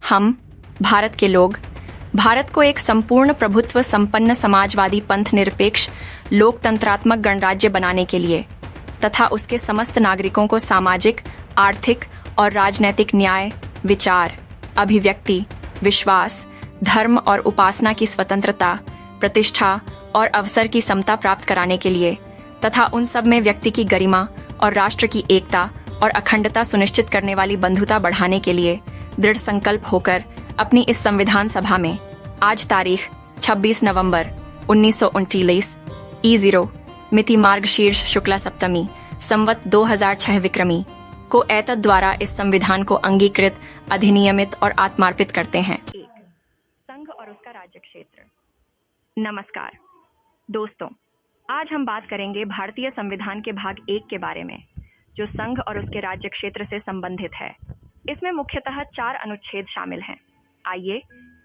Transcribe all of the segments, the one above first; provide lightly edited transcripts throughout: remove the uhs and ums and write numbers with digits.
हम, भारत के लोग, भारत को एक संपूर्ण प्रभुत्व संपन्न समाजवादी पंथ निरपेक्ष लोकतंत्रात्मक गणराज्य बनाने के लिए तथा उसके समस्त नागरिकों को सामाजिक, आर्थिक और राजनैतिक न्याय, विचार, अभिव्यक्ति, विश्वास, धर्म और उपासना की स्वतंत्रता, प्रतिष्ठा और अवसर की समता प्राप्त कराने के लिए तथा उन सब में व्यक्ति की गरिमा और राष्ट्र की एकता और अखंडता सुनिश्चित करने वाली बंधुता बढ़ाने के लिए दृढ़ संकल्प होकर अपनी इस संविधान सभा में आज तारीख 26 नवंबर 1939 E0 मिति मार्गशीर्ष शुक्ला सप्तमी संवत 2006 विक्रमी को एतद द्वारा इस संविधान को अंगीकृत, अधिनियमित और आत्मार्पित करते हैं। संघ और उसका राज्य क्षेत्र। नमस्कार दोस्तों, आज हम बात करेंगे भारतीय संविधान के भाग 1 के बारे में, जो संघ और उसके राज्य क्षेत्र से संबंधित है। इसमें मुख्यतः 4 अनुच्छेद शामिल हैं। आइए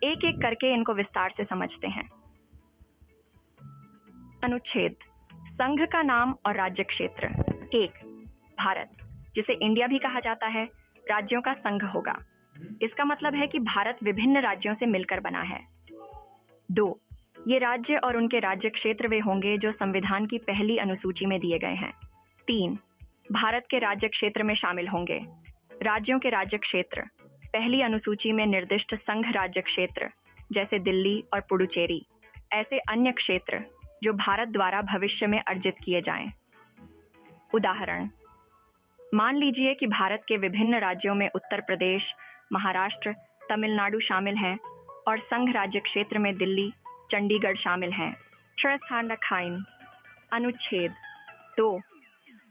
एक एक करके इनको विस्तार से समझते हैं। अनुच्छेद: संघ का नाम और राज्य क्षेत्र। 1. भारत, जिसे इंडिया भी कहा जाता है, राज्यों का संघ होगा। इसका मतलब है कि भारत विभिन्न राज्यों से मिलकर बना है। 2. ये राज्य और उनके राज्य क्षेत्र वे होंगे जो संविधान की पहली अनुसूची में दिए गए हैं। 3. भारत के राज्य क्षेत्र में शामिल होंगे राज्यों के राज्य क्षेत्र, पहली अनुसूची में निर्दिष्ट संघ राज्य क्षेत्र जैसे दिल्ली और पुडुचेरी, ऐसे अन्य क्षेत्र जो भारत द्वारा भविष्य में अर्जित किए जाएं। उदाहरण: मान लीजिए कि भारत के विभिन्न राज्यों में उत्तर प्रदेश, महाराष्ट्र, तमिलनाडु शामिल हैं और संघ राज्य क्षेत्र में दिल्ली, चंडीगढ़ शामिल हैं। अनुच्छेद 2.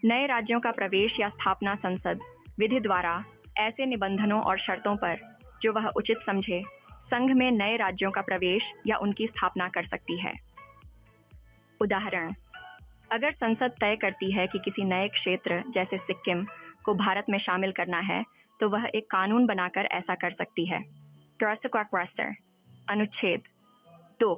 नए राज्यों का प्रवेश या स्थापना संसद विधि द्वारा ऐसे निबंधनों और शर्तों पर जो वह उचित समझे संघ में नए राज्यों का प्रवेश या उनकी स्थापना कर सकती है। उदाहरण: अगर संसद तय करती है कि किसी नए क्षेत्र जैसे सिक्किम को भारत में शामिल करना है, तो वह एक कानून बनाकर ऐसा कर सकती है। अनुच्छेद 2.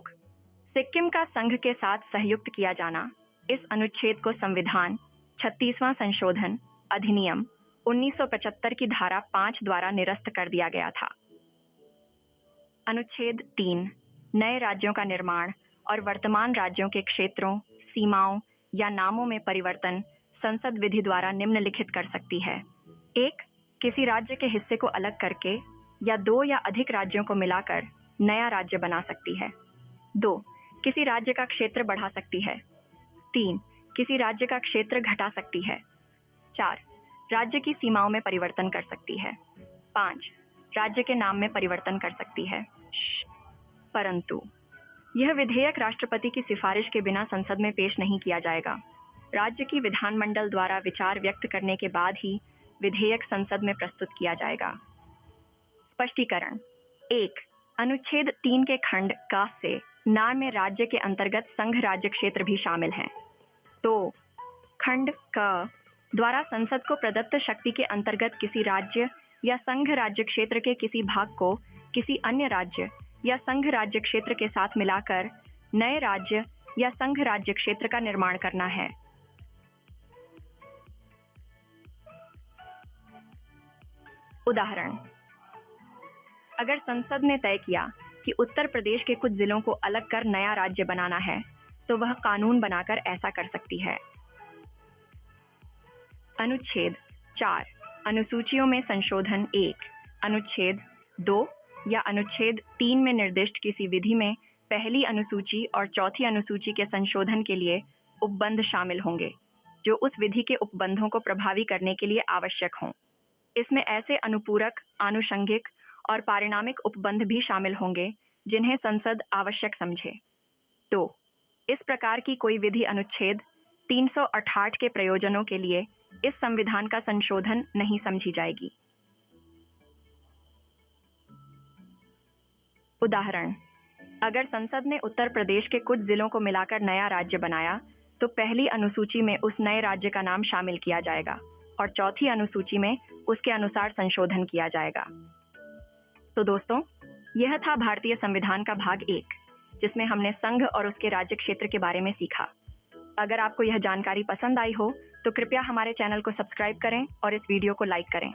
सिक्किम का संघ के साथ संयुक्त किया जाना। इस अनुच्छेद को संविधान 36वां संशोधन अधिनियम 1975 की धारा 5 द्वारा निरस्त कर दिया गया था। अनुच्छेद 3. नए राज्यों का निर्माण और वर्तमान राज्यों के क्षेत्रों, सीमाओं या नामों में परिवर्तन संसद विधि द्वारा निम्नलिखित कर सकती है। 1. किसी राज्य के हिस्से को अलग करके या 2 या अधिक राज्यों को मिलाकर नया राज्य बना सकती है। 2. किसी राज्य का क्षेत्र बढ़ा सकती है। 3. किसी राज्य का क्षेत्र घटा सकती है। 4. राज्य की सीमाओं में परिवर्तन कर सकती है। 5. राज्य के नाम में परिवर्तन कर सकती है। परंतु यह विधेयक राष्ट्रपति की सिफारिश के बिना संसद में पेश नहीं किया जाएगा। राज्य की विधानमंडल द्वारा विचार व्यक्त करने के बाद ही विधेयक संसद में प्रस्तुत किया जाएगा। स्पष्टीकरण: 1. अनुच्छेद 3 के खंड क से नाम में राज्य के अंतर्गत संघ राज्य क्षेत्र भी शामिल हैं। तो खंड क द्वारा संसद को प्रदत्त शक्ति के अंतर्गत किसी राज्य या संघ राज्य क्षेत्र के किसी भाग को किसी अन्य राज्य या संघ राज्य क्षेत्र के साथ मिलाकर नए राज्य या संघ राज्य क्षेत्र का निर्माण करना है। उदाहरण: अगर संसद ने तय किया कि उत्तर प्रदेश के कुछ जिलों को अलग कर नया राज्य बनाना है, तो वह कानून बनाकर ऐसा कर सकती है। अनुच्छेद 4. अनुसूचियों में संशोधन। 1. अनुच्छेद 2 या अनुच्छेद 3 में निर्दिष्ट किसी विधि में पहली अनुसूची और चौथी अनुसूची के संशोधन के लिए उपबंध शामिल होंगे, जो उस विधि के उपबंधों को प्रभावी करने के लिए आवश्यक हों। इसमें ऐसे अनुपूरक, आनुषंगिक और पारिणामिक उपबंध भी शामिल होंगे जिन्हें संसद आवश्यक समझे। तो इस प्रकार की कोई विधि अनुच्छेद 368 के प्रयोजनों के लिए इस संविधान का संशोधन नहीं समझी जाएगी। उदाहरण: अगर संसद ने उत्तर प्रदेश के कुछ जिलों को मिलाकर नया राज्य बनाया, तो पहली अनुसूची में उस नए राज्य का नाम शामिल किया जाएगा और चौथी अनुसूची में उसके अनुसार संशोधन किया जाएगा। तो दोस्तों, यह था भारतीय संविधान का भाग 1, जिसमें हमने संघ और उसके राज्य क्षेत्र के बारे में सीखा। अगर आपको यह जानकारी पसंद आई हो तो कृपया हमारे चैनल को सब्सक्राइब करें और इस वीडियो को लाइक करें।